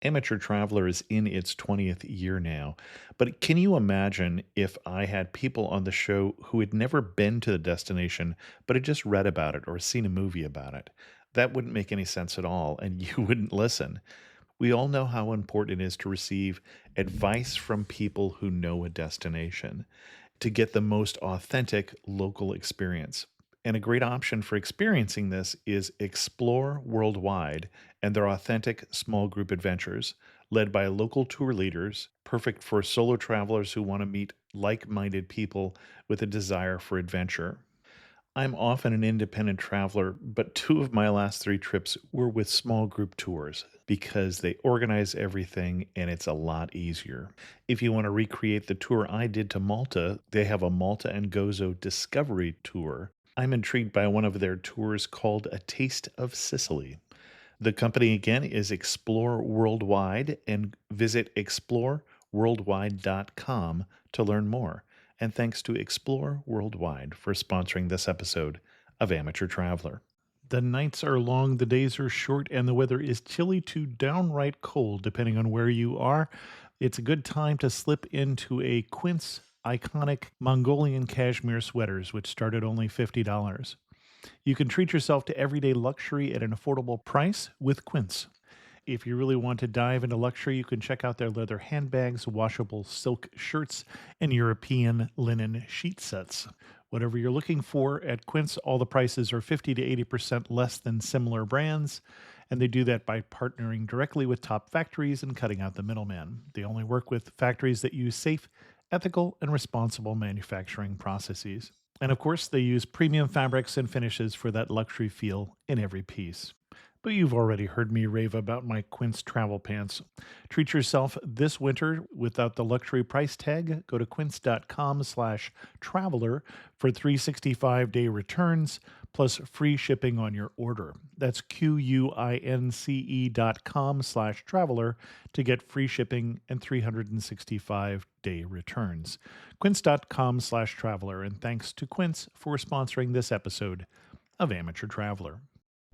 Amateur Traveler is in its 20th year now, but can you imagine if I had people on the show who had never been to the destination but had just read about it or seen a movie about it? That wouldn't make any sense at all, and you wouldn't listen. We all know how important it is to receive advice from people who know a destination to get the most authentic local experience. And a great option for experiencing this is Explore Worldwide and their authentic small group adventures, led by local tour leaders, perfect for solo travelers who want to meet like minded people with a desire for adventure. I'm often an independent traveler, but two of my last three trips were with small group tours because they organize everything and it's a lot easier. If you want to recreate the tour I did to Malta, they have a Malta and Gozo Discovery Tour. I'm intrigued by one of their tours called A Taste of Sicily. The company again is Explore Worldwide, and visit exploreworldwide.com to learn more. And thanks to Explore Worldwide for sponsoring this episode of Amateur Traveler. The nights are long, the days are short, and the weather is chilly to downright cold, depending on where you are. It's a good time to slip into a Quince iconic Mongolian cashmere sweaters, which start at only $50. You can treat yourself to everyday luxury at an affordable price with Quince. If you really want to dive into luxury, you can check out their leather handbags, washable silk shirts, and European linen sheet sets. Whatever you're looking for at Quince, all the prices are 50 to 80% less than similar brands, and they do that by partnering directly with top factories and cutting out the middleman. They only work with factories that use safe, ethical, and responsible manufacturing processes. And of course, they use premium fabrics and finishes for that luxury feel in every piece. But you've already heard me rave about my Quince travel pants. Treat yourself this winter without the luxury price tag. Go to quince.com/traveler for 365-day returns plus free shipping on your order. That's QUINCE.com/traveler to get free shipping and 365-day returns. Quince.com/traveler. And thanks to Quince for sponsoring this episode of Amateur Traveler.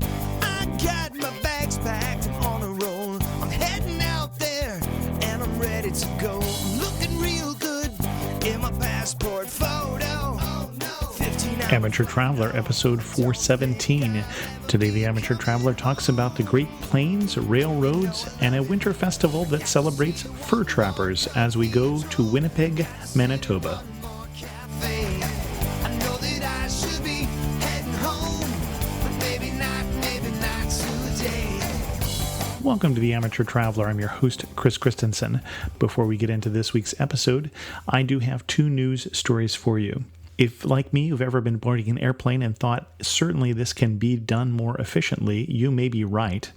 I got my bags packed and on a roll. I'm heading out there and I'm ready to go. I'm looking real good in my passport photo. Oh, no. 15 Amateur Traveler, episode 417. Today, the Amateur Traveler talks about the Great Plains, railroads, and a winter festival that celebrates fur trappers as we go to Winnipeg, Manitoba. Welcome to the Amateur Traveler. I'm your host, Chris Christensen. Before we get into this week's episode, I do have two news stories for you. If, like me, you've ever been boarding an airplane and thought, certainly this can be done more efficiently, you may be right.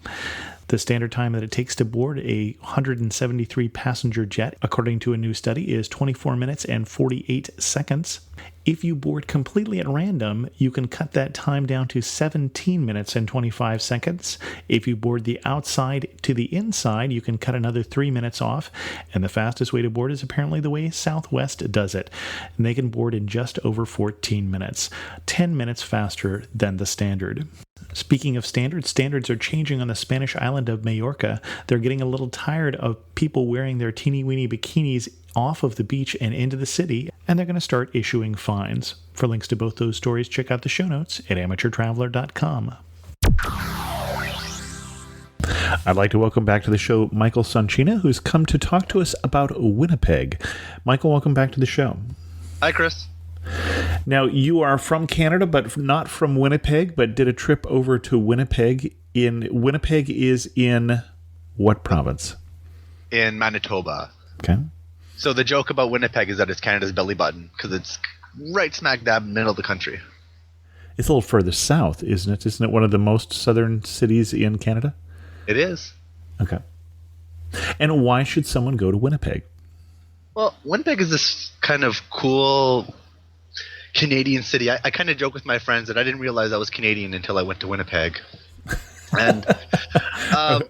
The standard time that it takes to board a 173-passenger jet, according to a new study, is 24 minutes and 48 seconds. If you board completely at random, you can cut that time down to 17 minutes and 25 seconds. If you board the outside to the inside, you can cut another 3 minutes off. And the fastest way to board is apparently the way Southwest does it. And they can board in just over 14 minutes, 10 minutes faster than the standard. Speaking of standards are changing on the Spanish island of Majorca. They're getting a little tired of people wearing their teeny-weeny bikinis off of the beach and into the city, and they're going to start issuing fines. For links to both those stories, check out the show notes at amateurtraveler.com. I'd like to welcome back to the show Michael Soncina, who's come to talk to us about Winnipeg. Michael, welcome back to the show. Hi, Chris. Now, you are from Canada, but not from Winnipeg, but did a trip over to Winnipeg. Winnipeg is in what province? In Manitoba. Okay. So the joke about Winnipeg is that it's Canada's belly button, because it's right smack dab in the middle of the country. It's a little further south, isn't it? Isn't it one of the most southern cities in Canada? It is. Okay. And why should someone go to Winnipeg? Well, Winnipeg is this kind of cool Canadian city. I kind of joke with my friends that I didn't realize I was Canadian until I went to Winnipeg. And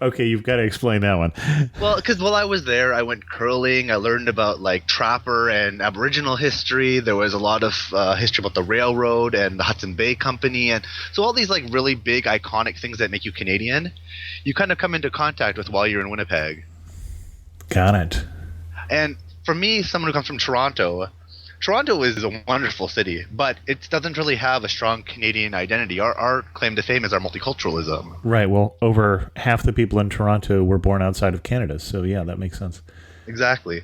okay, you've got to explain that one. Well, because while I was there, I went curling. I learned about like trapper and Aboriginal history. There was a lot of history about the railroad and the Hudson Bay Company, and so all these like really big iconic things that make you Canadian, you kind of come into contact with while you're in Winnipeg. Got it. And for me, someone who comes from Toronto, Toronto is a wonderful city, but it doesn't really have a strong Canadian identity. Our claim to fame is our multiculturalism. Right. Well, over half the people in Toronto were born outside of Canada. So, yeah, that makes sense. Exactly.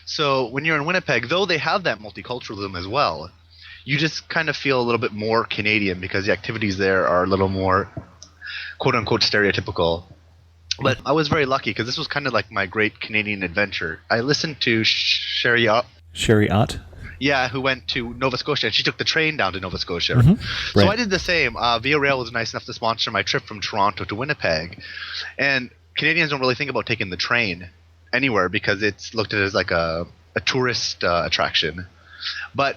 So when you're in Winnipeg, though they have that multiculturalism as well, you just kind of feel a little bit more Canadian because the activities there are a little more quote-unquote stereotypical. But I was very lucky because this was kind of like my great Canadian adventure. I listened to Sherry Ott? Yeah, who went to Nova Scotia, and she took the train down to Nova Scotia. Mm-hmm. Right. So I did the same. Via Rail was nice enough to sponsor my trip from Toronto to Winnipeg. And Canadians don't really think about taking the train anywhere because it's looked at as like a tourist attraction. But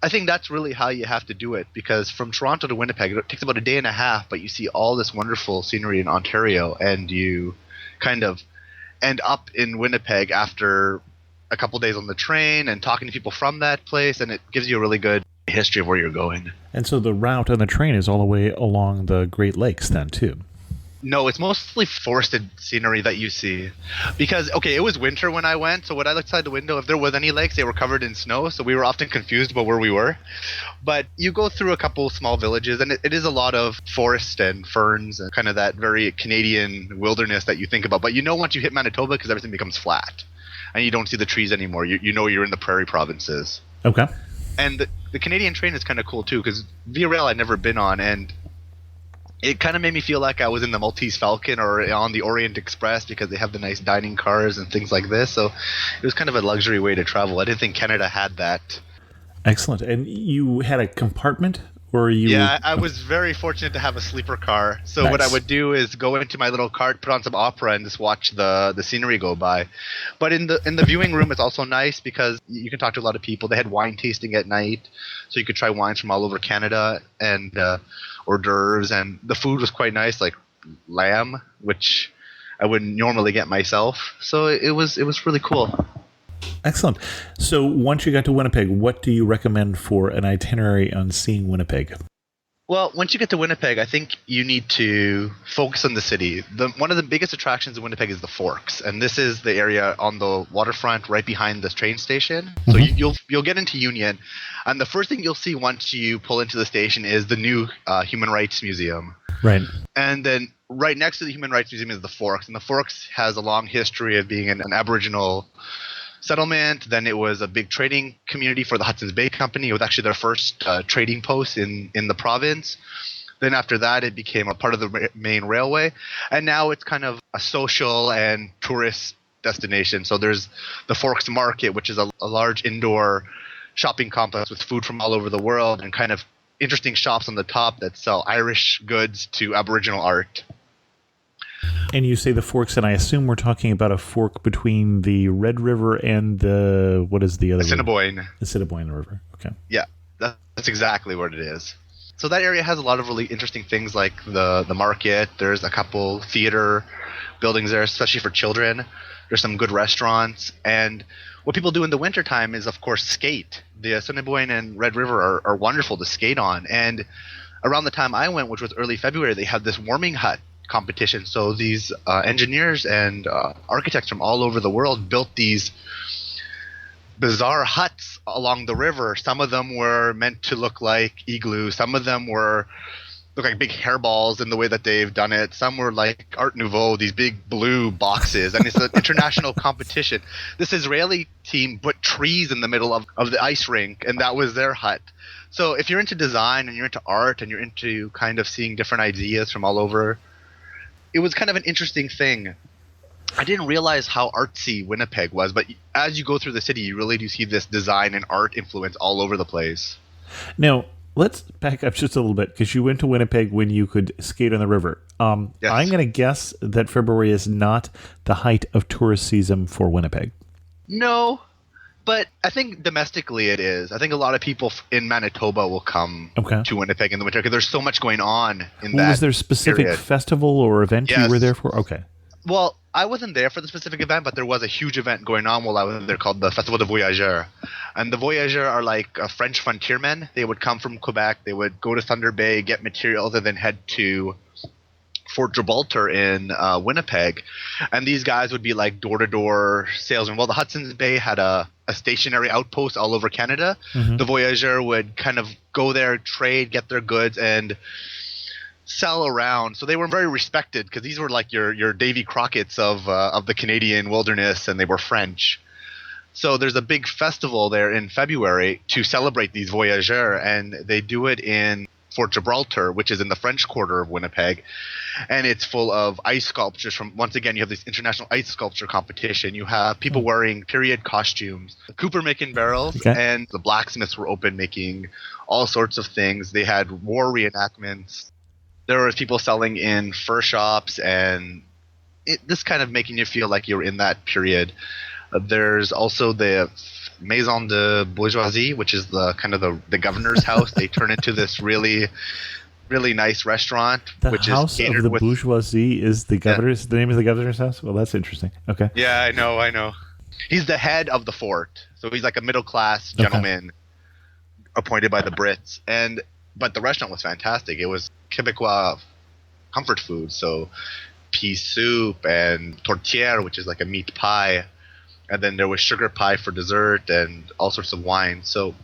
I think that's really how you have to do it, because from Toronto to Winnipeg, it takes about a day and a half, but you see all this wonderful scenery in Ontario, and you kind of end up in Winnipeg after a couple days on the train and talking to people from that place, and it gives you a really good history of where you're going. And so the route on the train is all the way along the Great Lakes then, too? No, it's mostly forested scenery that you see. Because, okay, it was winter when I went, so when I looked outside the window, if there was any lakes, they were covered in snow, so we were often confused about where we were. But you go through a couple small villages, and it is a lot of forest and ferns and kind of that very Canadian wilderness that you think about. But you know once you hit Manitoba, because everything becomes flat, and you don't see the trees anymore, you know you're in the prairie provinces. Okay. And the Canadian train is kind of cool, too, because Via Rail I'd never been on, and it kind of made me feel like I was in the Maltese Falcon or on the Orient Express because they have the nice dining cars and things like this. So it was kind of a luxury way to travel. I didn't think Canada had that. Excellent. And you had a compartment? Or you? Yeah, I was very fortunate to have a sleeper car. So Nice. what I would do is go into my little cart, put on some opera, and just watch the scenery go by. But in the viewing room, it's also nice because you can talk to a lot of people. They had wine tasting at night, so you could try wines from all over Canada and hors d'oeuvres, and the food was quite nice, like lamb, which I wouldn't normally get myself. So it was really cool. Excellent. So once you got to Winnipeg, what do you recommend for an itinerary on seeing Winnipeg? Well, once you get to Winnipeg, I think you need to focus on the city. One of the biggest attractions in Winnipeg is the Forks, and this is the area on the waterfront right behind the train station. So you'll get into Union, and the first thing you'll see once you pull into the station is the new Human Rights Museum. Right. And then right next to the Human Rights Museum is the Forks, and the Forks has a long history of being an Aboriginal settlement. Then it was a big trading community for the Hudson's Bay Company. It was actually their first trading post in the province. Then after that, it became a part of the main railway. And now it's kind of a social and tourist destination. So there's the Forks Market, which is a large indoor shopping complex with food from all over the world and kind of interesting shops on the top that sell Irish goods to Aboriginal art. And you say the Forks, and I assume we're talking about a fork between the Red River and the, what is the other river? Assiniboine. The Assiniboine River. Okay. Yeah, that's exactly what it is. So that area has a lot of really interesting things like the market. There's a couple theater buildings there, especially for children. There's some good restaurants. And what people do in the wintertime is, of course, skate. The Assiniboine and Red River are wonderful to skate on. And around the time I went, which was early February, they had this warming hut competition. So these engineers and architects from all over the world built these bizarre huts along the river. Some of them were meant to look like igloos. Some of them look like big hairballs in the way that they've done it. Some were like Art Nouveau, these big blue boxes. And it's an international competition. This Israeli team put trees in the middle of the ice rink, and that was their hut. So if you're into design and you're into art and you're into kind of seeing different ideas from all over, it was kind of an interesting thing. I didn't realize how artsy Winnipeg was, but as you go through the city, you really do see this design and art influence all over the place. Now, let's back up just a little bit, because you went to Winnipeg when you could skate on the river. Yes. I'm going to guess that February is not the height of tourist season for Winnipeg. No, but I think domestically it is. I think a lot of people in Manitoba will come to Winnipeg in the winter because there's so much going on in that. Was there a specific period. festival or event you Yes. were there for? Okay. Well, I wasn't there for the specific event, but there was a huge event going on while I was there called the Festival de Voyageurs. And the Voyageurs are like French frontiermen. They would come from Quebec. They would go to Thunder Bay, get materials, and then head to Fort Gibraltar in Winnipeg, and these guys would be like door-to-door salesmen. Well, the Hudson's Bay had a stationary outpost all over Canada. The voyageur would kind of go there, trade, get their goods, and sell around. So they were very respected because these were like your Davy Crockett's of the Canadian wilderness, and they were French. So there's a big festival there in February to celebrate these voyageurs, and they do it in Fort Gibraltar, which is in the French quarter of Winnipeg, and it's full of ice sculptures. From once again, you have this international ice sculpture competition. You have people wearing period costumes, cooper making barrels, and the blacksmiths were open making all sorts of things. They had war reenactments. There was people selling in fur shops, and this kind of making you feel like you're in that period. There's also the Maison de Bourgeoisie, which is the kind of the governor's house. They turn into this really, really nice restaurant. The which house is of the bourgeoisie is the governor's. The name of the governor's house. Well, that's interesting. Okay. Yeah, I know. He's the head of the fort, so he's like a middle class gentleman appointed by the Brits. But the restaurant was fantastic. It was Quebecois comfort food, so pea soup and tourtière, which is like a meat pie. And then there was sugar pie for dessert and all sorts of wine. So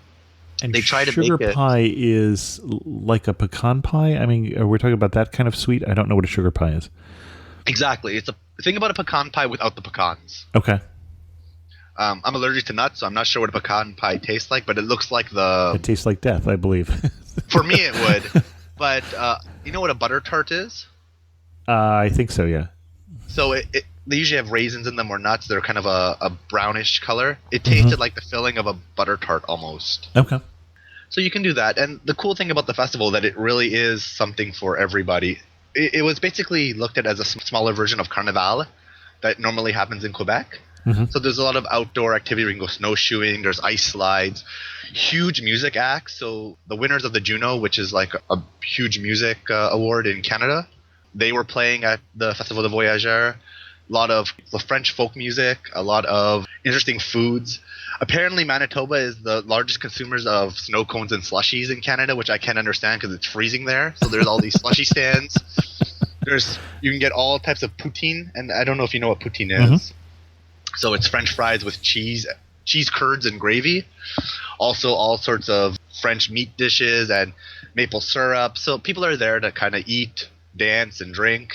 they try to make it. Sugar pie is like a pecan pie? I mean, are we talking about that kind of sweet? I don't know what a sugar pie is. Exactly. It's a thing about a pecan pie without the pecans. Okay. I'm allergic to nuts, so I'm not sure what a pecan pie tastes like, but it looks like It tastes like death, I believe. For me, it would. But you know what a butter tart is? I think so, yeah. So they usually have raisins in them or nuts. They're kind of a brownish color. It tasted like the filling of a butter tart almost. Okay. So you can do that. And the cool thing about the festival that it really is something for everybody. It was basically looked at as a smaller version of Carnival that normally happens in Quebec. So there's a lot of outdoor activity. You can go snowshoeing. There's ice slides. Huge music acts. So the winners of the Juno, which is like a huge music award in Canada, they were playing at the Festival de Voyageurs. A lot of the French folk music, a lot of interesting foods. Apparently, Manitoba is the largest consumers of snow cones and slushies in Canada, which I can't understand because it's freezing there. So there's all these slushy stands. You can get all types of poutine, and I don't know if you know what poutine is. So it's French fries with cheese curds and gravy. Also all sorts of French meat dishes and maple syrup. So people are there to kind of eat, dance, and drink.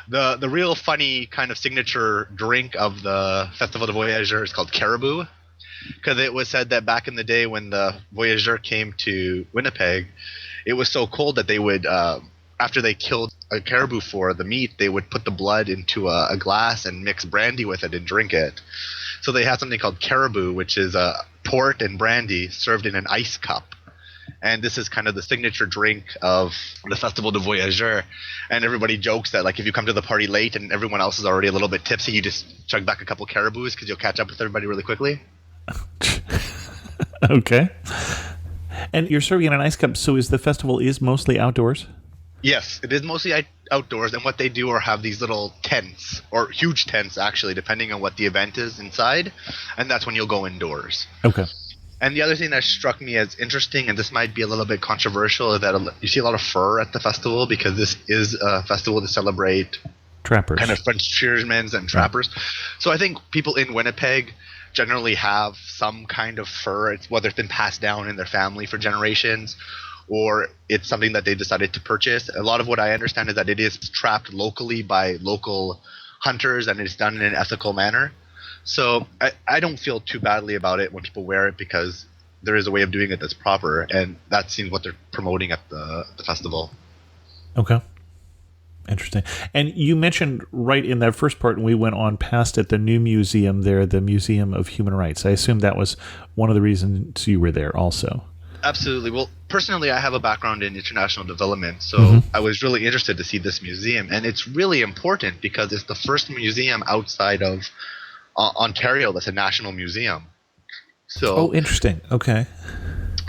The real funny kind of signature drink of the Festival de Voyageurs is called caribou, because it was said that back in the day when the Voyageurs came to Winnipeg, it was so cold that they would, after they killed a caribou for the meat, they would put the blood into a glass and mix brandy with it and drink it. So they had something called caribou, which is port and brandy served in an ice cup. And this is kind of the signature drink of the Festival de Voyageurs. And everybody jokes that, like, if you come to the party late and everyone else is already a little bit tipsy, you just chug back a couple caribous because you'll catch up with everybody really quickly. Okay. And you're serving in an ice cup, so the festival is mostly outdoors? Yes, it is mostly outdoors. And what they do are have these little tents, or huge tents, actually, depending on what the event is inside. And that's when you'll go indoors. Okay. And the other thing that struck me as interesting, and this might be a little bit controversial, is that you see a lot of fur at the festival because this is a festival to celebrate trappers, kind of frontiersmen and trappers. So I think people in Winnipeg generally have some kind of fur, whether it's been passed down in their family for generations or it's something that they decided to purchase. A lot of what I understand is that it is trapped locally by local hunters and it's done in an ethical manner. So I don't feel too badly about it when people wear it because there is a way of doing it that's proper, and that seems what they're promoting at the festival. Okay. Interesting. And you mentioned right in that first part, and we went on past it, the new museum there, the Museum of Human Rights. I assume that was one of the reasons you were there also. Absolutely. Well, personally, I have a background in international development, so I was really interested to see this museum. And it's really important because it's the first museum outside of Ontario that's a national museum. So, interesting. Okay.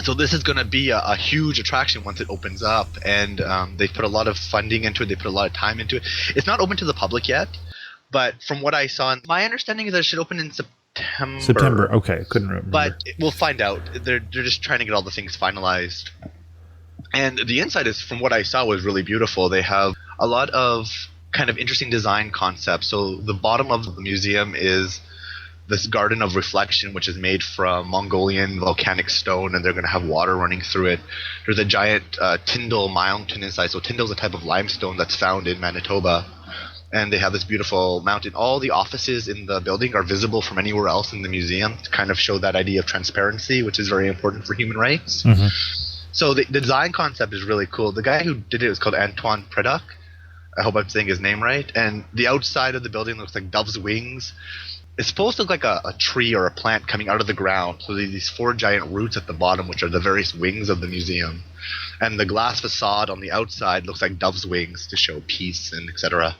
So this is going to be a huge attraction once it opens up, and they've put a lot of funding into it. They put a lot of time into it. It's not open to the public yet, but from what I saw, my understanding is that it should open in September. Okay, couldn't remember. But we'll find out. They're just trying to get all the things finalized. And the inside is, from what I saw, was really beautiful. They have a lot of kind of interesting design concepts. So the bottom of the museum is this garden of reflection, which is made from Mongolian volcanic stone, and they're going to have water running through it. There's a giant Tyndall mountain inside. So Tyndall's a type of limestone that's found in Manitoba, and they have this beautiful mountain. All the offices in the building are visible from anywhere else in the museum to kind of show that idea of transparency, which is very important for human rights. Mm-hmm. So the design concept is really cool. The guy who did it was called Antoine Predock. I hope I'm saying his name right. And the outside of the building looks like dove's wings. It's supposed to look like a tree or a plant coming out of the ground. So there's these 4 giant roots at the bottom, which are the various wings of the museum. And the glass facade on the outside looks like dove's wings to show peace and etc.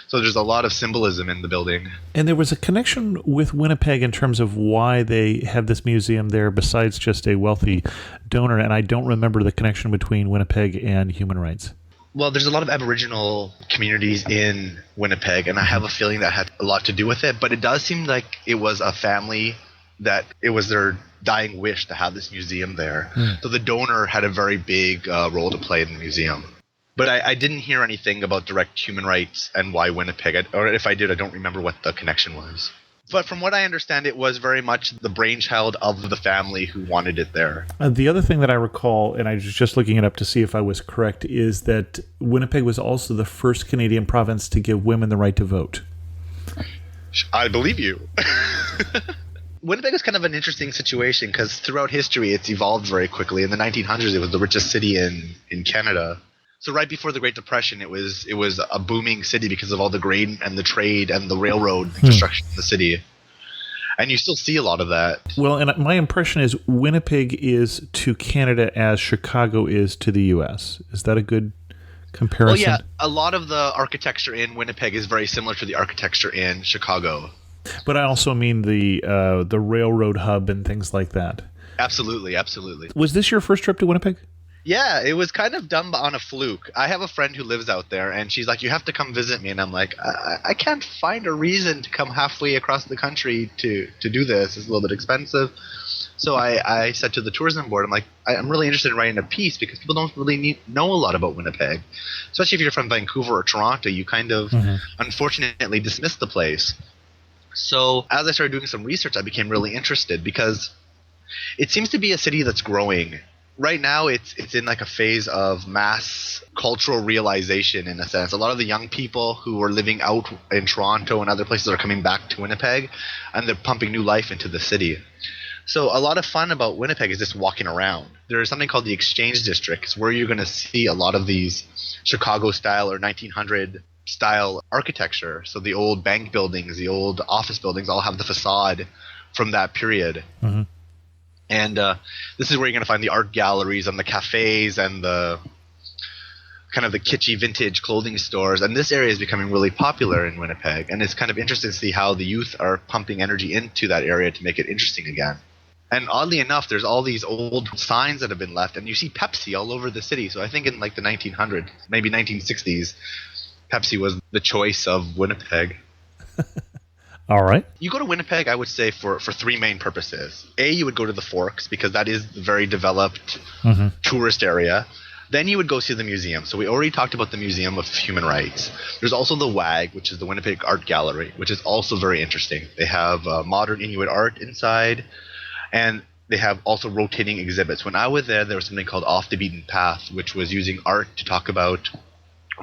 So there's a lot of symbolism in the building. And there was a connection with Winnipeg in terms of why they have this museum there besides just a wealthy donor. And I don't remember the connection between Winnipeg and human rights. Well, there's a lot of Aboriginal communities in Winnipeg, and I have a feeling that had a lot to do with it. But it does seem like it was a family that it was their dying wish to have this museum there. So the donor had a very big role to play in the museum. But I didn't hear anything about direct human rights and why Winnipeg. Or if I did, I don't remember what the connection was. But from what I understand, it was very much the brainchild of the family who wanted it there. The other thing that I recall, and I was just looking it up to see if I was correct, is that Winnipeg was also the first Canadian province to give women the right to vote. I believe you. Winnipeg is kind of an interesting situation because throughout history, it's evolved very quickly. In the 1900s, it was the richest city in Canada. So right before the Great Depression, it was a booming city because of all the grain and the trade and the railroad construction in the city. And you still see a lot of that. Well, and my impression is Winnipeg is to Canada as Chicago is to the U.S. Is that a good comparison? Well, yeah, a lot of the architecture in Winnipeg is very similar to the architecture in Chicago. But I also mean the railroad hub and things like that. Absolutely, absolutely. Was this your first trip to Winnipeg? Yeah, it was kind of done on a fluke. I have a friend who lives out there, and she's like, you have to come visit me. And I'm like, I can't find a reason to come halfway across the country to do this. It's a little bit expensive. So I said to the tourism board, I'm like, I'm really interested in writing a piece because people don't really know a lot about Winnipeg. Especially if you're from Vancouver or Toronto, you kind of unfortunately dismiss the place. So as I started doing some research, I became really interested because it seems to be a city that's growing. Right now, it's in like a phase of mass cultural realization in a sense. A lot of the young people who are living out in Toronto and other places are coming back to Winnipeg, and they're pumping new life into the city. So a lot of fun about Winnipeg is just walking around. There's something called the Exchange District. It's where you're going to see a lot of these Chicago-style or 1900-style architecture. So the old bank buildings, the old office buildings all have the facade from that period. Mm-hmm. And this is where you're going to find the art galleries and the cafes and the kind of the kitschy vintage clothing stores. And this area is becoming really popular in Winnipeg. And it's kind of interesting to see how the youth are pumping energy into that area to make it interesting again. And oddly enough, there's all these old signs that have been left. And you see Pepsi all over the city. So I think in like the 1900s, maybe 1960s, Pepsi was the choice of Winnipeg. All right. You go to Winnipeg, I would say, for 3 main purposes. A, you would go to the Forks because that is the very developed tourist area. Then you would go see the museum. So we already talked about the Museum of Human Rights. There's also the WAG, which is the Winnipeg Art Gallery, which is also very interesting. They have modern Inuit art inside, and they have also rotating exhibits. When I was there was something called Off the Beaten Path, which was using art to talk about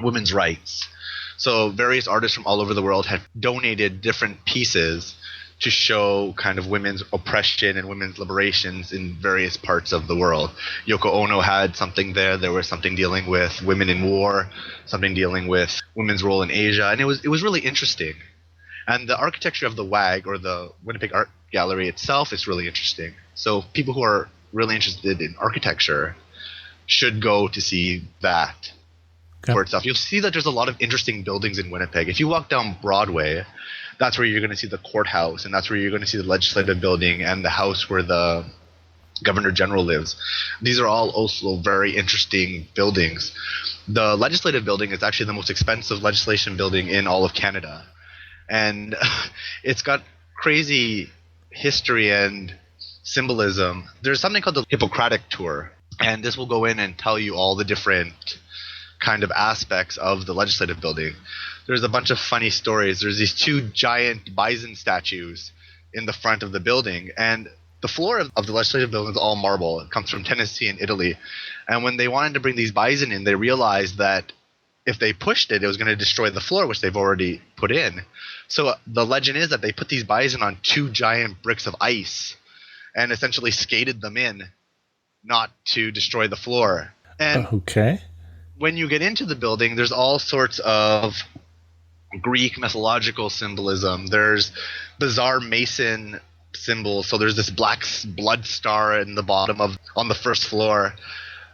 women's rights. So various artists from all over the world had donated different pieces to show kind of women's oppression and women's liberations in various parts of the world. Yoko Ono had something there. There was something dealing with women in war, something dealing with women's role in Asia, and it was really interesting. And the architecture of the WAG, or the Winnipeg Art Gallery itself, is really interesting. So people who are really interested in architecture should go to see that. For itself. You'll see that there's a lot of interesting buildings in Winnipeg. If you walk down Broadway, that's where you're going to see the courthouse, and that's where you're going to see the legislative building and the house where the Governor General lives. These are all also very interesting buildings. The legislative building is actually the most expensive legislation building in all of Canada. And it's got crazy history and symbolism. There's something called the Hippocratic Tour, and this will go in and tell you all the different kind of aspects of the legislative building. There's a bunch of funny stories. There's these two giant bison statues in the front of the building, and the floor of the legislative building is all marble. It comes from Tennessee and Italy. And when they wanted to bring these bison in, they realized that if they pushed it, it was going to destroy the floor, which they've already put in. So the legend is that they put these bison on two giant bricks of ice and essentially skated them in, not to destroy the floor. And Okay. when you get into the building, there's all sorts of Greek mythological symbolism. There's bizarre Mason symbols. So there's this black blood star in the bottom on the first floor.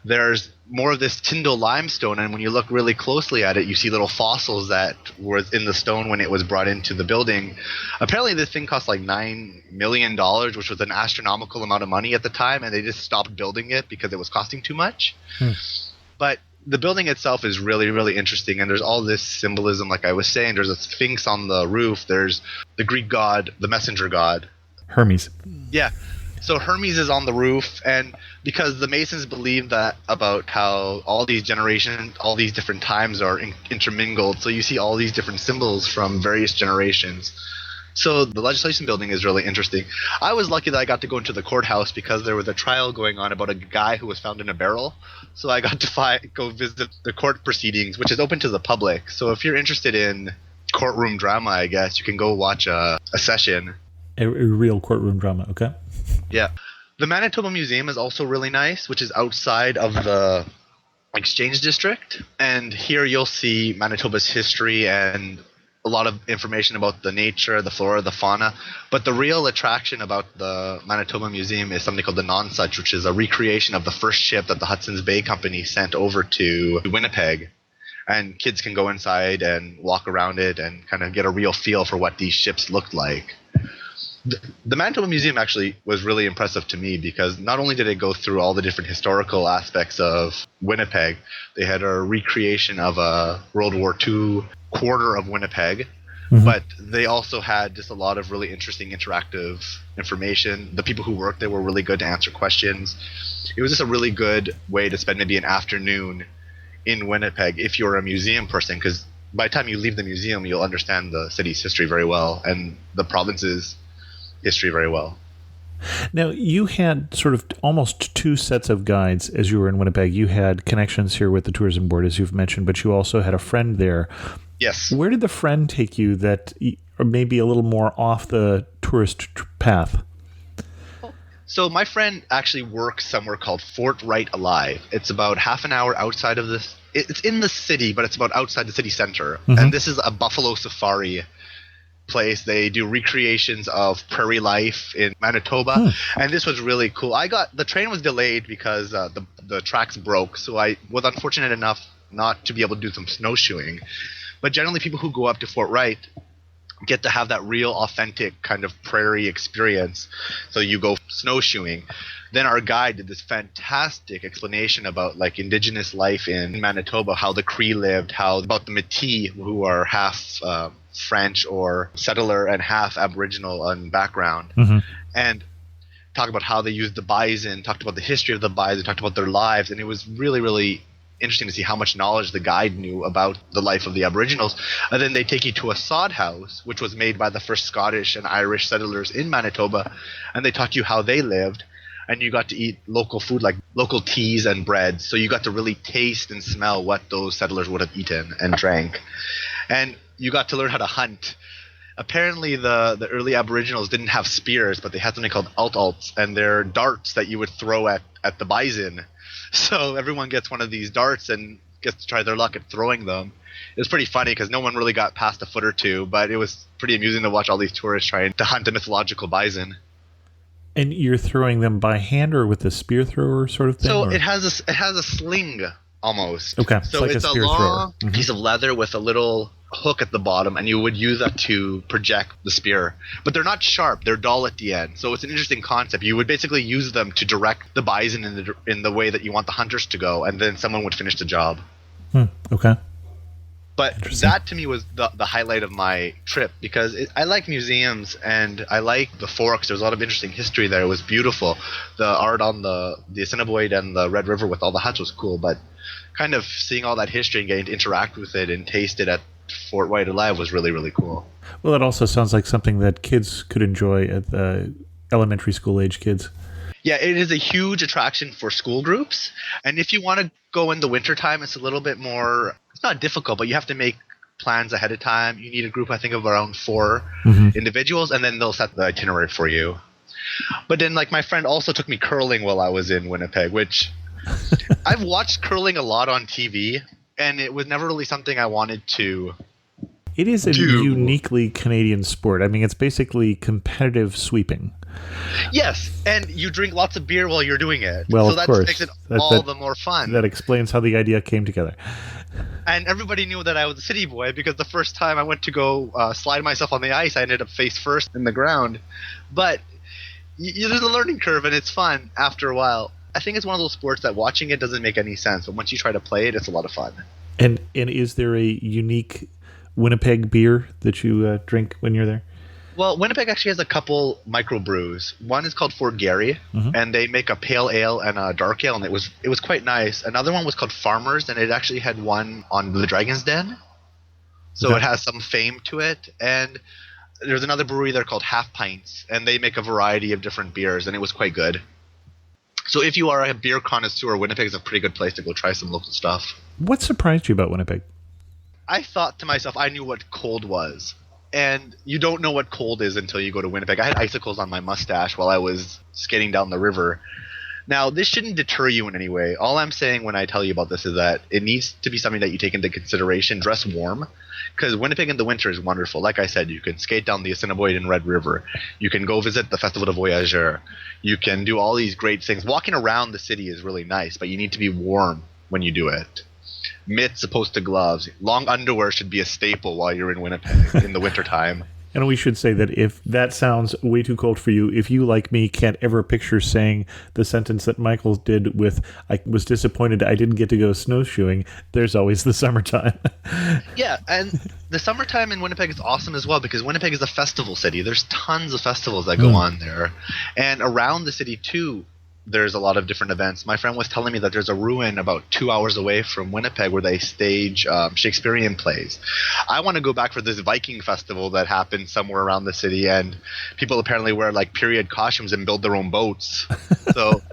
There's more of this Tyndall limestone, and when you look really closely at it, you see little fossils that were in the stone when it was brought into the building. Apparently this thing cost like $9 million, which was an astronomical amount of money at the time, and they just stopped building it because it was costing too much. But the building itself is really, really interesting, and there's all this symbolism, like I was saying. There's a sphinx on the roof. There's the Greek god, the messenger god. Hermes. Yeah. So Hermes is on the roof, and because the Masons believe that about how all these generations, all these different times are intermingled, so you see all these different symbols from various generations. So the legislation building is really interesting. I was lucky that I got to go into the courthouse because there was a trial going on about a guy who was found in a barrel. So I got to go visit the court proceedings, which is open to the public. So if you're interested in courtroom drama, I guess, you can go watch a session. A real courtroom drama, okay. Yeah. The Manitoba Museum is also really nice, which is outside of the Exchange District. And here you'll see Manitoba's history and a lot of information about the nature, the flora, the fauna. But the real attraction about the Manitoba Museum is something called the Nonsuch, which is a recreation of the first ship that the Hudson's Bay Company sent over to Winnipeg. And kids can go inside and walk around it and kind of get a real feel for what these ships looked like. The Manitoba Museum actually was really impressive to me because not only did it go through all the different historical aspects of Winnipeg, they had a recreation of a World War II quarter of Winnipeg, but they also had just a lot of really interesting interactive information. The people who worked there were really good to answer questions. It was just a really good way to spend maybe an afternoon in Winnipeg if you're a museum person, because by the time you leave the museum, you'll understand the city's history very well and the province's history very well. Now, you had sort of almost two sets of guides as you were in Winnipeg. You had connections here with the tourism board, as you've mentioned, but you also had a friend there. Yes. Where did the friend take you that or maybe a little more off the tourist path? So my friend actually works somewhere called Fort Wright Alive. It's about half an hour outside of this. It's in the city, but it's about outside the city center. And this is a buffalo safari place. They do recreations of prairie life in Manitoba, and this was really cool. The train was delayed because the tracks broke, so I was unfortunate enough not to be able to do some snowshoeing. But generally, people who go up to Fort Wright get to have that real, authentic kind of prairie experience. So you go snowshoeing. Then our guide did this fantastic explanation about like indigenous life in Manitoba, how the Cree lived, about the Métis, who are half French or settler and half Aboriginal in background, and talk about how they used the bison, talked about the history of the bison, talked about their lives, and it was really, really interesting to see how much knowledge the guide knew about the life of the Aboriginals. And then they take you to a sod house, which was made by the first Scottish and Irish settlers in Manitoba, and they taught you how they lived. And you got to eat local food, like local teas and breads. So you got to really taste and smell what those settlers would have eaten and drank. And you got to learn how to hunt. Apparently the early Aboriginals didn't have spears, but they had something called alt-alts, and they're darts that you would throw at the bison. So everyone gets one of these darts and gets to try their luck at throwing them. It was pretty funny because no one really got past a foot or two, but it was pretty amusing to watch all these tourists trying to hunt a mythological bison. And you're throwing them by hand or with a spear thrower sort of thing? So or? it has a sling almost. Okay, So like it's a a spear long thrower. piece of leather with a little hook at the bottom, and you would use that to project the spear. But they're not sharp; they're dull at the end. So it's an interesting concept. You would basically use them to direct the bison in the way that you want the hunters to go, and then someone would finish the job. Okay. But that to me was the highlight of my trip because I like museums and I like the Forks. There's a lot of interesting history there. It was beautiful. The art on the Assiniboine and the Red River with all the huts was cool. But kind of seeing all that history and getting to interact with it and taste it at Fort White Alive was really, really cool. Well, it also sounds like something that kids could enjoy at the elementary school age kids. Yeah, it is a huge attraction for school groups. And if you want to go in the wintertime, it's a little bit more, it's not difficult, but you have to make plans ahead of time. You need a group, I think, of around 4 individuals, and then they'll set the itinerary for you. But then, like, my friend also took me curling while I was in Winnipeg, which I've watched curling a lot on TV, and it was never really something I wanted to It is a do. uniquely Canadian sport. I mean, it's basically competitive sweeping. Yes, and you drink lots of beer while you're doing it. Well, so of that course. makes it That- all that- the more fun. That explains how the idea came together. And everybody knew that I was a city boy because the first time I went to go slide myself on the ice, I ended up face first in the ground. But there's a learning curve, and it's fun after a while. I think it's one of those sports that watching it doesn't make any sense, but once you try to play it, it's a lot of fun. And is there a unique Winnipeg beer that you drink when you're there? Well, Winnipeg actually has a couple microbrews. One is called Fort Garry, and they make a pale ale and a dark ale, and it was quite nice. Another one was called Farmers, and it actually had one on the Dragon's Den, so Okay. it has some fame to it. And there's another brewery there called Half Pints, and they make a variety of different beers, and it was quite good. So if you are a beer connoisseur, Winnipeg is a pretty good place to go try some local stuff. What surprised you about Winnipeg? I thought to myself, I knew what cold was. And you don't know what cold is until you go to Winnipeg. I had icicles on my mustache while I was skating down the river. Now, this shouldn't deter you in any way. All I'm saying when I tell you about this is that it needs to be something that you take into consideration. Dress warm, because Winnipeg in the winter is wonderful. Like I said, you can skate down the Assiniboine Red River. You can go visit the Festival de Voyageurs. You can do all these great things. Walking around the city is really nice, but you need to be warm when you do it. Mitts opposed to gloves. Long underwear should be a staple while you're in Winnipeg in the wintertime. And we should say that if that sounds way too cold for you, if you, like me, can't ever picture saying the sentence that Michael did with, I was disappointed I didn't get to go snowshoeing, there's always the summertime. Yeah, and the summertime in Winnipeg is awesome as well because Winnipeg is a festival city. There's tons of festivals that go on there. And around the city, too, there's a lot of different events. My friend was telling me that there's a ruin about 2 hours away from Winnipeg where they stage Shakespearean plays. I want to go back for this Viking festival that happens somewhere around the city, and people apparently wear like period costumes and build their own boats. So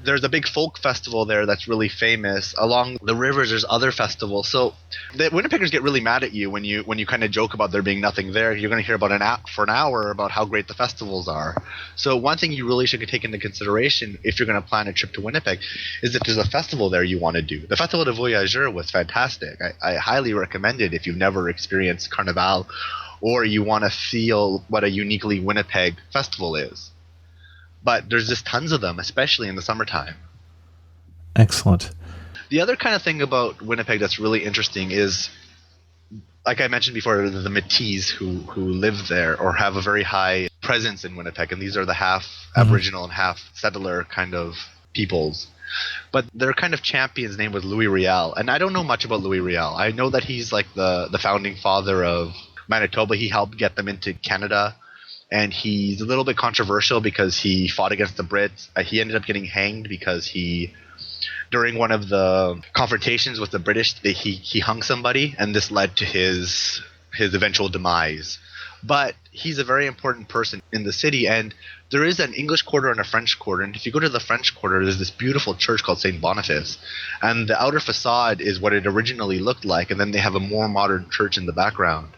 there's a big folk festival there that's really famous. Along the rivers, there's other festivals. So the Winnipeggers get really mad at you when you kind of joke about there being nothing there. You're going to hear about for an hour about how great the festivals are. So one thing you really should take into consideration if you're going to plan a trip to Winnipeg is that there's a festival there you want to do. The Festival de Voyageurs was fantastic. I highly recommend it if you've never experienced Carnival or you want to feel what a uniquely Winnipeg festival is. But there's just tons of them, especially in the summertime. Excellent. The other kind of thing about Winnipeg that's really interesting is, like I mentioned before, the Métis who live there or have a very high presence in Winnipeg, and these are the half Aboriginal and half settler kind of peoples. But their kind of champion's name was Louis Riel, and I don't know much about Louis Riel. I know that he's like the founding father of Manitoba. He helped get them into Canada. And he's a little bit controversial because he fought against the Brits. He ended up getting hanged because during one of the confrontations with the British, he hung somebody, and this led to his eventual demise. But he's a very important person in the city, and there is an English quarter and a French quarter. And if you go to the French quarter, there's this beautiful church called St. Boniface. And the outer facade is what it originally looked like, and then they have a more modern church in the background.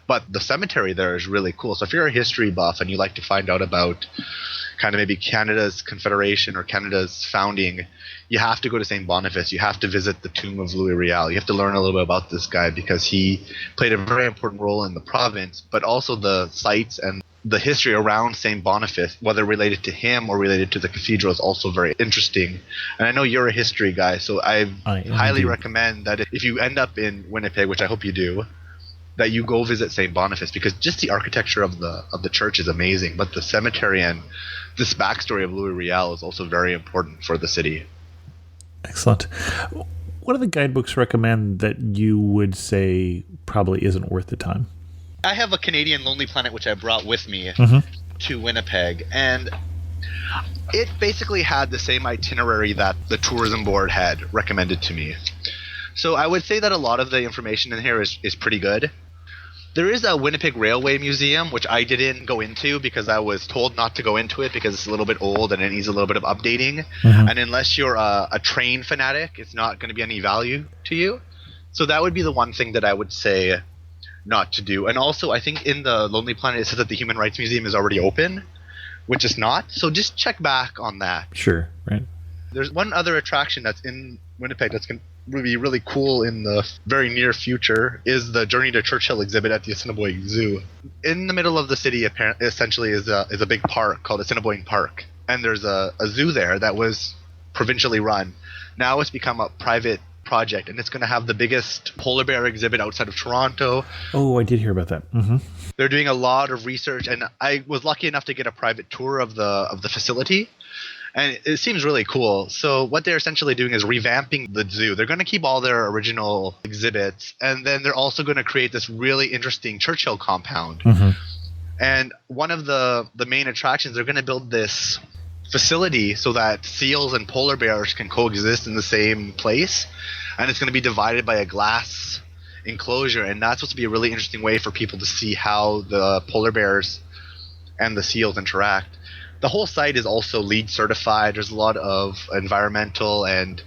But the cemetery there is really cool. So if you're a history buff and you like to find out about kind of maybe Canada's Confederation or Canada's founding, you have to go to St. Boniface. You have to visit the tomb of Louis Riel. You have to learn a little bit about this guy because he played a very important role in the province, but also the sites and the history around St. Boniface, whether related to him or related to the cathedral, is also very interesting. And I know you're a history guy, so I highly recommend that if you end up in Winnipeg, which I hope you do, that you go visit St. Boniface, because just the architecture of the church is amazing, but the cemetery and this backstory of Louis Riel is also very important for the city. Excellent. What do the guidebooks recommend that you would say probably isn't worth the time? I have a Canadian Lonely Planet which I brought with me to Winnipeg, and It basically had the same itinerary that the tourism board had recommended to me. So I would say that a lot of the information in here is pretty good. There is a Winnipeg Railway Museum, which I didn't go into because I was told not to go into it because it's a little bit old and it needs a little bit of updating. And unless you're a train fanatic, it's not going to be any value to you. So that would be the one thing that I would say not to do. And also, I think in the Lonely Planet, it says that the Human Rights Museum is already open, which is not. So just check back on that. Sure, right. There's one other attraction that's in Winnipeg that's going to be really cool in the very near future is the Journey to Churchill exhibit at the Assiniboine Zoo. In the middle of the city, apparently, essentially, is a big park called Assiniboine Park. And there's a zoo there that was provincially run. Now it's become a private project, and it's going to have the biggest polar bear exhibit outside of Toronto. Oh, I did hear about that. Mm-hmm. They're doing a lot of research, and I was lucky enough to get a private tour of the facility. And it seems really cool. So what they're essentially doing is revamping the zoo. They're going to keep all their original exhibits, and then they're also going to create this really interesting Churchill compound. And one of the main attractions, they're going to build this facility so that seals and polar bears can coexist in the same place. And it's going to be divided by a glass enclosure. And that's supposed to be a really interesting way for people to see how the polar bears and the seals interact. The whole site is also LEED certified. There's a lot of environmental and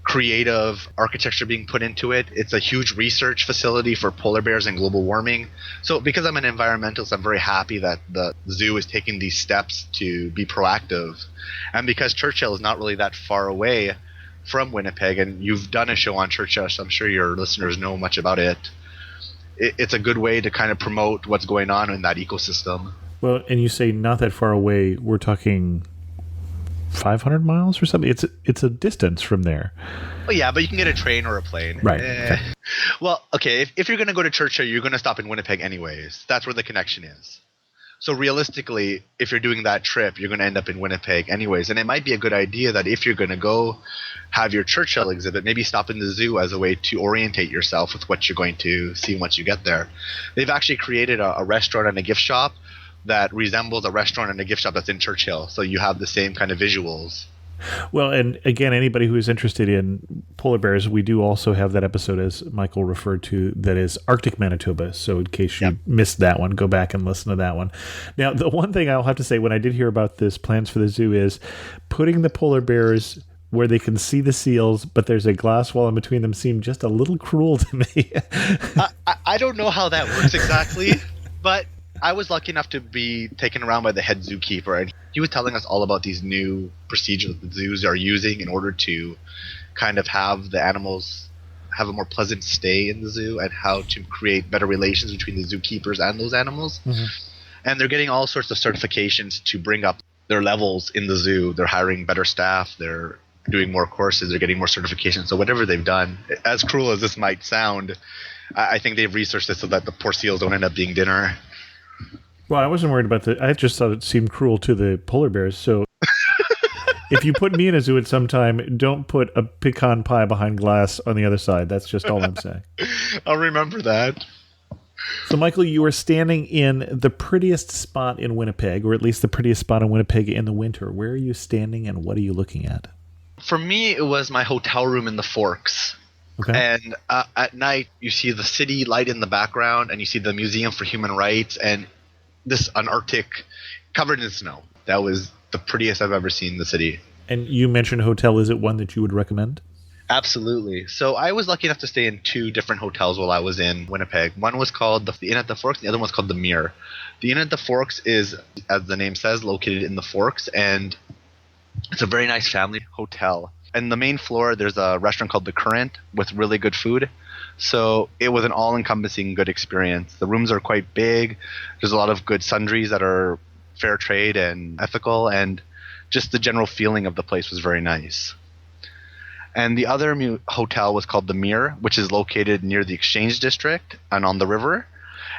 creative architecture being put into it. It's a huge research facility for polar bears and global warming. So because I'm an environmentalist, I'm very happy that the zoo is taking these steps to be proactive. And because Churchill is not really that far away from Winnipeg, and you've done a show on Churchill, so I'm sure your listeners know much about it, it's a good way to kind of promote what's going on in that ecosystem. Well, and you say not that far away. We're talking 500 miles or something. It's a distance from there. Oh yeah, but you can get a train or a plane. Right. Okay. Well, okay, if you're going to go to Churchill, you're going to stop in Winnipeg anyways. That's where the connection is. So realistically, if you're doing that trip, you're going to end up in Winnipeg anyways. And it might be a good idea that if you're going to go have your Churchill exhibit, maybe stop in the zoo as a way to orientate yourself with what you're going to see once you get there. They've actually created a restaurant and a gift shop that resembles a restaurant and a gift shop that's in Churchill. So you have the same kind of visuals. Well, and again, anybody who is interested in polar bears, we do also have that episode, as Michael referred to, that is Arctic Manitoba. So in case you missed that one, go back and listen to that one. Now, the one thing I'll have to say when I did hear about this plans for the zoo is putting the polar bears where they can see the seals, but there's a glass wall in between them seemed just a little cruel to me. I don't know how that works exactly, but I was lucky enough to be taken around by the head zookeeper, and he was telling us all about these new procedures that the zoos are using in order to kind of have the animals have a more pleasant stay in the zoo and how to create better relations between the zookeepers and those animals. And they're getting all sorts of certifications to bring up their levels in the zoo. They're hiring better staff. They're doing more courses. They're getting more certifications. So whatever they've done, as cruel as this might sound, I think they've researched this so that the poor seals don't end up being dinner. Well, I wasn't worried about I just thought it seemed cruel to the polar bears. So if you put me in a zoo at some time, don't put a pecan pie behind glass on the other side. That's just all I'm saying. I'll remember that. So, Michael, you are standing in the prettiest spot in Winnipeg, or at least the prettiest spot in Winnipeg in the winter. Where are you standing and what are you looking at? For me, it was my hotel room in the Forks. Okay. And at night, you see the city light in the background, and you see the Museum for Human Rights, and an Arctic covered in snow. That was the prettiest I've ever seen the city. And you mentioned hotel. Is it one that you would recommend? Absolutely. So I was lucky enough to stay in two different hotels while I was in Winnipeg. One was called the Inn at the Forks. The other one's called the Mirror. The Inn at the Forks is, as the name says, located in the Forks, and it's a very nice family hotel. And the main floor, there's a restaurant called The Current with really good food. So it was an all-encompassing good experience. The rooms are quite big. There's a lot of good sundries that are fair trade and ethical, and just the general feeling of the place was very nice. And the other hotel was called The Mirror, which is located near the Exchange District and on the river.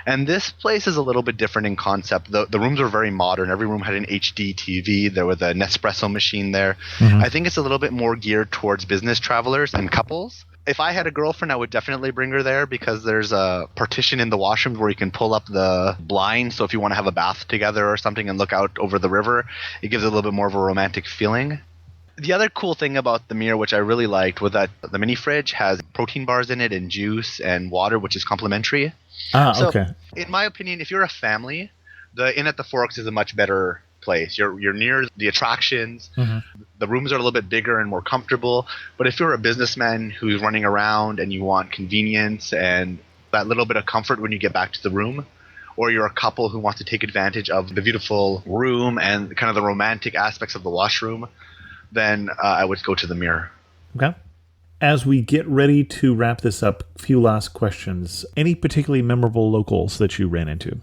And this place is a little bit different in concept. The rooms were very modern. Every room had an HD TV. There was a Nespresso machine there. I think it's a little bit more geared towards business travelers and couples. If I had a girlfriend, I would definitely bring her there because there's a partition in the washroom where you can pull up the blind. So if you want to have a bath together or something and look out over the river, it gives it a little bit more of a romantic feeling. The other cool thing about the mirror, which I really liked, was that the mini fridge has protein bars in it and juice and water, which is complimentary. Ah, So, okay. in my opinion, if you're a family, the Inn at the Forks is a much better place. You're near the attractions. Hmm. The rooms are a little bit bigger and more comfortable. But if you're a businessman who's running around and you want convenience and that little bit of comfort when you get back to the room, or you're a couple who wants to take advantage of the beautiful room and kind of the romantic aspects of the washroom, then I would go to the Mirror. Okay. As we get ready to wrap this up, a few last questions. Any particularly memorable locals that you ran into?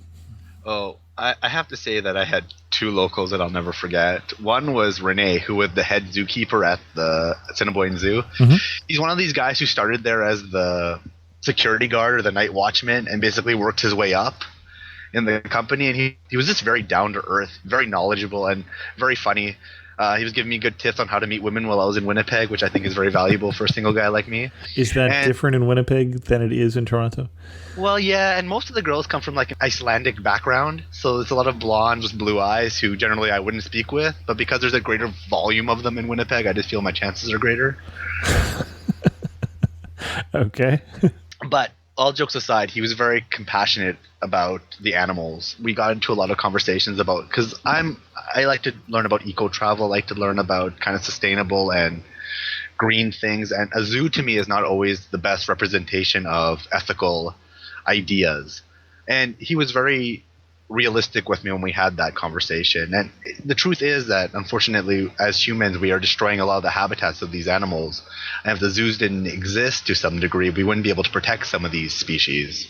Oh, I have to say that I had two locals that I'll never forget. One was Rene, who was the head zookeeper at the Assiniboine Zoo. Mm-hmm. He's one of these guys who started there as the security guard or the night watchman and basically worked his way up in the company. And he was just very down to earth, very knowledgeable, and very funny. He was giving me good tips on how to meet women while I was in Winnipeg, which I think is very valuable for a single guy like me. Is that different in Winnipeg than it is in Toronto? Well, yeah, and most of the girls come from like an Icelandic background, so it's a lot of blondes with blue eyes who generally I wouldn't speak with, but because there's a greater volume of them in Winnipeg, I just feel my chances are greater. Okay. But all jokes aside, he was very compassionate about the animals. We got into a lot of conversations about, because I like to learn about eco travel, like to learn about kind of sustainable and green things, and a zoo to me is not always the best representation of ethical ideas. And he was very realistic with me when we had that conversation. And the truth is that, unfortunately, as humans, we are destroying a lot of the habitats of these animals. And if the zoos didn't exist to some degree, we wouldn't be able to protect some of these species.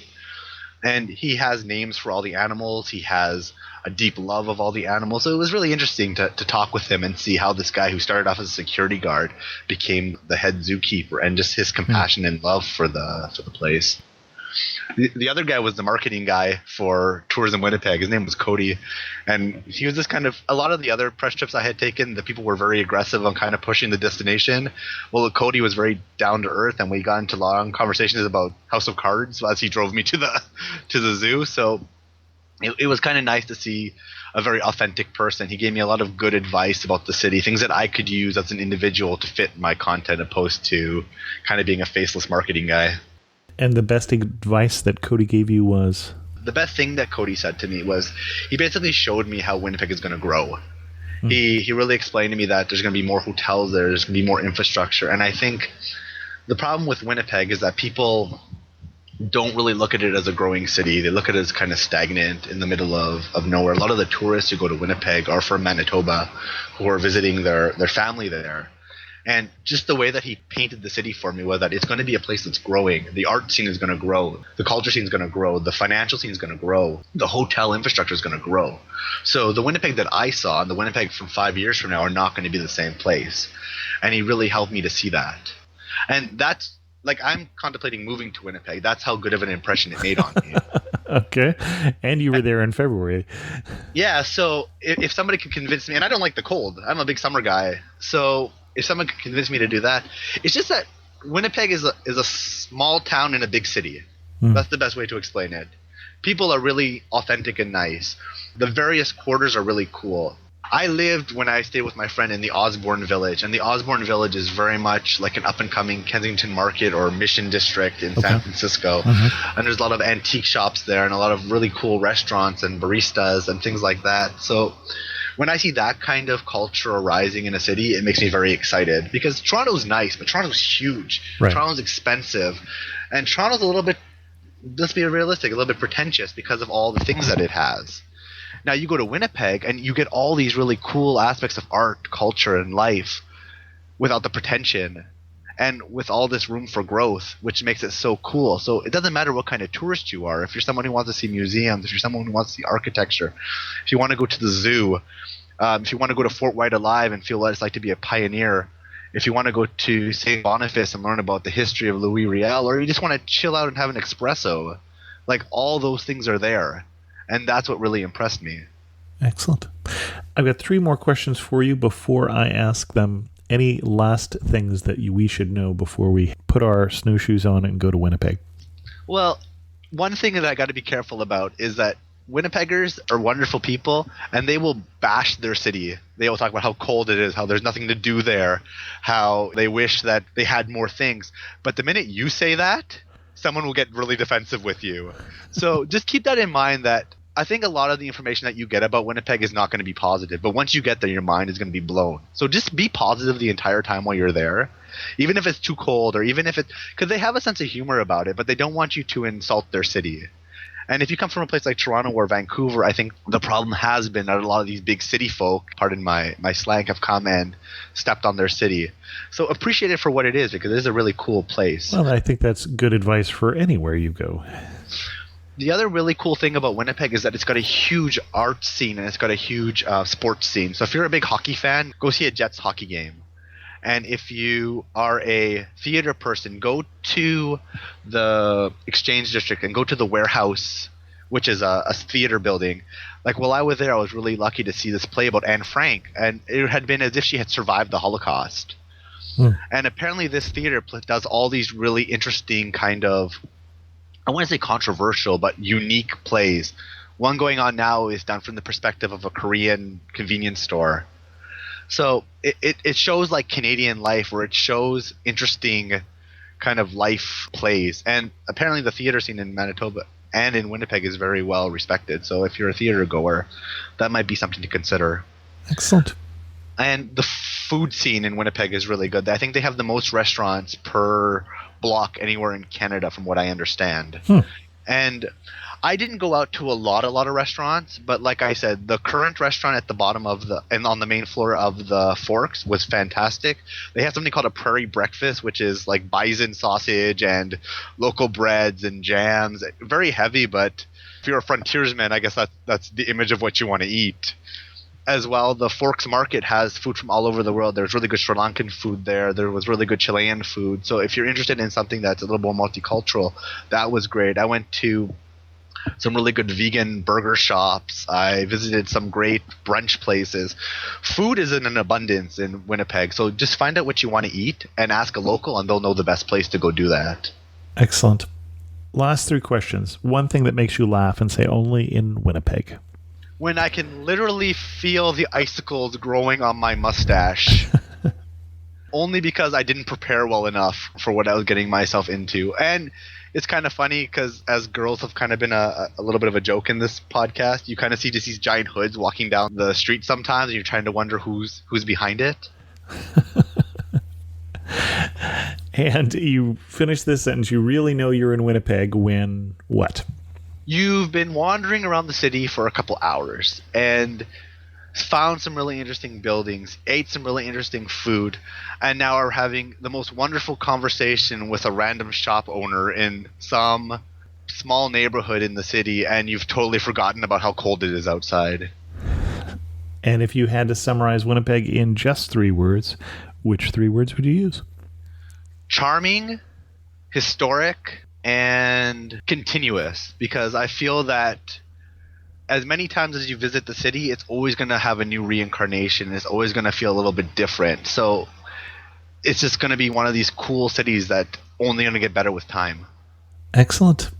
And he has names for all the animals. He has a deep love of all the animals. So it was really interesting to talk with him and see how this guy who started off as a security guard became the head zookeeper, and just his compassion and love for the place. The other guy was the marketing guy for Tourism Winnipeg. His name was Cody. And he was just kind of – a lot of the other press trips I had taken, the people were very aggressive on kind of pushing the destination. Well, Cody was very down to earth, and we got into long conversations about House of Cards as he drove me to the zoo. So it was kind of nice to see a very authentic person. He gave me a lot of good advice about the city, things that I could use as an individual to fit my content, opposed to kind of being a faceless marketing guy. And the best advice that Cody gave you was? The best thing that Cody said to me was he basically showed me how Winnipeg is going to grow. He really explained to me that there's going to be more hotels there, there's going to be more infrastructure. And I think the problem with Winnipeg is that people don't really look at it as a growing city. They look at it as kind of stagnant in the middle of nowhere. A lot of the tourists who go to Winnipeg are from Manitoba, who are visiting their family there. And just the way that he painted the city for me was that it's going to be a place that's growing. The art scene is going to grow. The culture scene is going to grow. The financial scene is going to grow. The hotel infrastructure is going to grow. So the Winnipeg that I saw and the Winnipeg from 5 years from now are not going to be the same place. And he really helped me to see that. And that's like, I'm contemplating moving to Winnipeg. That's how good of an impression it made on me. Okay. And you were there in February. Yeah. So if somebody could convince me, and I don't like the cold. I'm a big summer guy. So if someone could convince me to do that, it's just that Winnipeg is a small town in a big city. That's the best way to explain it. People are really authentic and nice. The various quarters are really cool. I lived, when I stayed with my friend, in the Osborne Village, and the Osborne Village is very much like an up-and-coming Kensington Market or Mission District in San Francisco. And there's a lot of antique shops there and a lot of really cool restaurants and baristas and things like that. So when I see that kind of culture arising in a city, it makes me very excited, because Toronto's nice, but Toronto's huge. Right. Toronto's expensive. And Toronto's a little bit, let's be realistic, a little bit pretentious because of all the things that it has. Now you go to Winnipeg and you get all these really cool aspects of art, culture, and life without the pretension and with all this room for growth, which makes it so cool. So it doesn't matter what kind of tourist you are. If you're someone who wants to see museums, if you're someone who wants to see architecture, if you want to go to the zoo, if you want to go to Fort White Alive and feel what it's like to be a pioneer, if you want to go to St. Boniface and learn about the history of Louis Riel, or you just want to chill out and have an espresso, like, all those things are there. And that's what really impressed me. Excellent. I've got 3 more questions for you before I ask them. any last things that we should know before we put our snowshoes on and go to Winnipeg? Well, one thing that I got to be careful about is that Winnipeggers are wonderful people, and they will bash their city. They will talk about how cold it is, how there's nothing to do there, how they wish that they had more things. But the minute you say that, someone will get really defensive with you. So just keep that in mind, that I think a lot of the information that you get about Winnipeg is not going to be positive. But once you get there, your mind is going to be blown. So just be positive the entire time while you're there. Even if it's too cold, or even if it – because they have a sense of humor about it, but they don't want you to insult their city. And if you come from a place like Toronto or Vancouver, I think the problem has been that a lot of these big city folk, pardon my slang, have come and stepped on their city. So appreciate it for what it is, because it is a really cool place. Well, I think that's good advice for anywhere you go. The other really cool thing about Winnipeg is that it's got a huge art scene, and it's got a huge sports scene. So if you're a big hockey fan, go see a Jets hockey game. And if you are a theater person, go to the Exchange District and go to the Warehouse, which is a theater building. Like, while I was there, I was really lucky to see this play about Anne Frank, and it had been as if she had survived the Holocaust. And apparently this theater does all these really interesting kind of, I wouldn't say controversial, but unique plays. One going on now is done from the perspective of a Korean convenience store. So it shows like Canadian life, where it shows interesting kind of life plays. And apparently the theater scene in Manitoba and in Winnipeg is very well respected. So if you're a theater goer, that might be something to consider. Excellent. And the food scene in Winnipeg is really good. I think they have the most restaurants per block anywhere in Canada, from what I understand. And I didn't go out to a lot of restaurants, but like I said, the current restaurant at the bottom of and on the main floor of the Forks was fantastic. They have something called a prairie breakfast, which is like bison sausage and local breads and jams. Very heavy, but if you're a frontiersman, I guess that's the image of what you want to eat. As well, the Forks Market has food from all over the world. There's really good Sri Lankan food there. There was really good Chilean food. So if you're interested in something that's a little more multicultural, that was great. I went to some really good vegan burger shops. I visited some great brunch places. Food is in an abundance in Winnipeg, so just find out what you want to eat and ask a local, and they'll know the best place to go do that. Excellent. Last 3 questions. One thing that makes you laugh and say only in Winnipeg. When I can literally feel the icicles growing on my mustache. Only because I didn't prepare well enough for what I was getting myself into. And it's kind of funny because, as girls have kind of been a little bit of a joke in this podcast, you kind of see just these giant hoods walking down the street sometimes, and you're trying to wonder who's behind it. And you finish this sentence, you really know you're in Winnipeg when what? You've been wandering around the city for a couple hours and found some really interesting buildings, ate some really interesting food, and now are having the most wonderful conversation with a random shop owner in some small neighborhood in the city, and you've totally forgotten about how cold it is outside. And if you had to summarize Winnipeg in just 3 words, which 3 words would you use? Charming, historic, and continuous, because I feel that as many times as you visit the city, it's always going to have a new reincarnation. It's always going to feel a little bit different. So it's just going to be one of these cool cities that only going to get better with time. Excellent.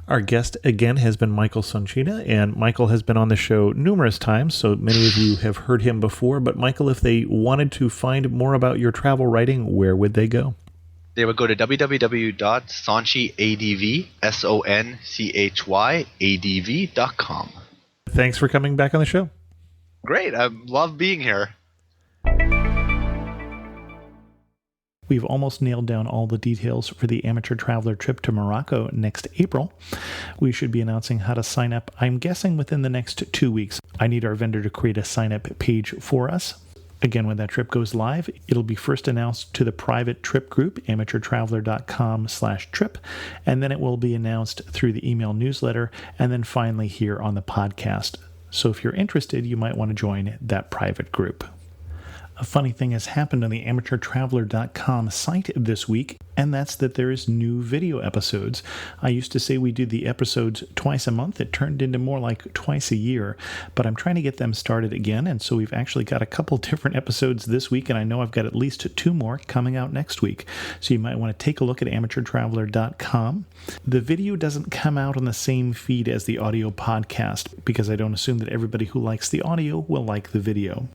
Our guest again has been Michael Soncina, and Michael has been on the show numerous times, so many of you have heard him before. But Michael, if they wanted to find more about your travel writing, where would they go? They would go to www.sonchyadv.com. Thanks for coming back on the show. Great. I love being here. We've almost nailed down all the details for the Amateur Traveler trip to Morocco next April. We should be announcing how to sign up, I'm guessing, within the next 2 weeks. I need our vendor to create a sign-up page for us. Again, when that trip goes live, it'll be first announced to the private trip group, amateurtraveler.com/trip, and then it will be announced through the email newsletter, and then finally here on the podcast. So if you're interested, you might want to join that private group. A funny thing has happened on the amateurtraveler.com site this week. and that's that there's new video episodes. I used to say we do the episodes twice a month. It turned into more like twice a year, but I'm trying to get them started again, and so we've actually got a couple different episodes this week, and I know I've got at least 2 more coming out next week, so you might want to take a look at amateurtraveler.com. The video doesn't come out on the same feed as the audio podcast, because I don't assume that everybody who likes the audio will like the video.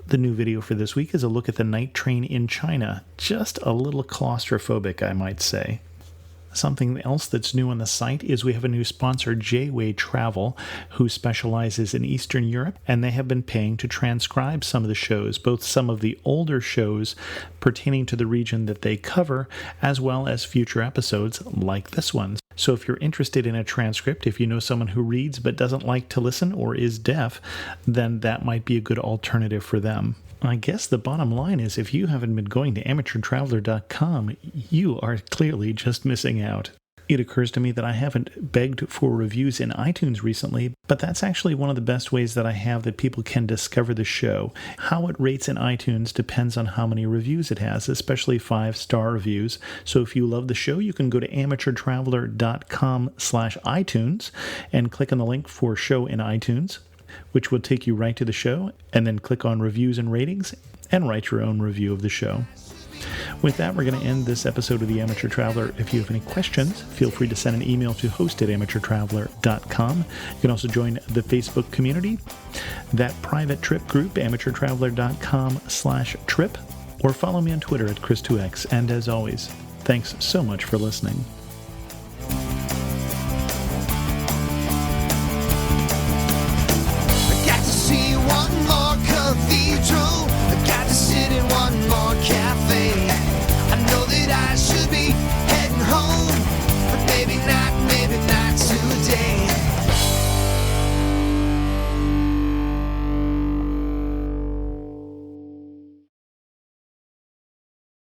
The new video for this week is a look at the night train in China. Just a little claustrophobic, I might say. Something else that's new on the site is we have a new sponsor, J-Way Travel, who specializes in Eastern Europe, and they have been paying to transcribe some of the shows, both some of the older shows pertaining to the region that they cover, as well as future episodes like this one. So if you're interested in a transcript, if you know someone who reads but doesn't like to listen or is deaf, then that might be a good alternative for them. I guess the bottom line is if you haven't been going to amateurtraveler.com, you are clearly just missing out. It occurs to me that I haven't begged for reviews in iTunes recently, but that's actually one of the best ways that I have that people can discover the show. How it rates in iTunes depends on how many reviews it has, especially 5-star reviews. So if you love the show, you can go to amateurtraveler.com/iTunes and click on the link for show in iTunes, which will take you right to the show, and then click on reviews and ratings and write your own review of the show. With that, we're going to end this episode of The Amateur Traveler. If you have any questions, feel free to send an email to host@amateurtraveler.com. You can also join the Facebook community, that private trip group, amateurtraveler.com/trip, or follow me on Twitter at Chris2X. And as always, thanks so much for listening. I got to see one more cathedral.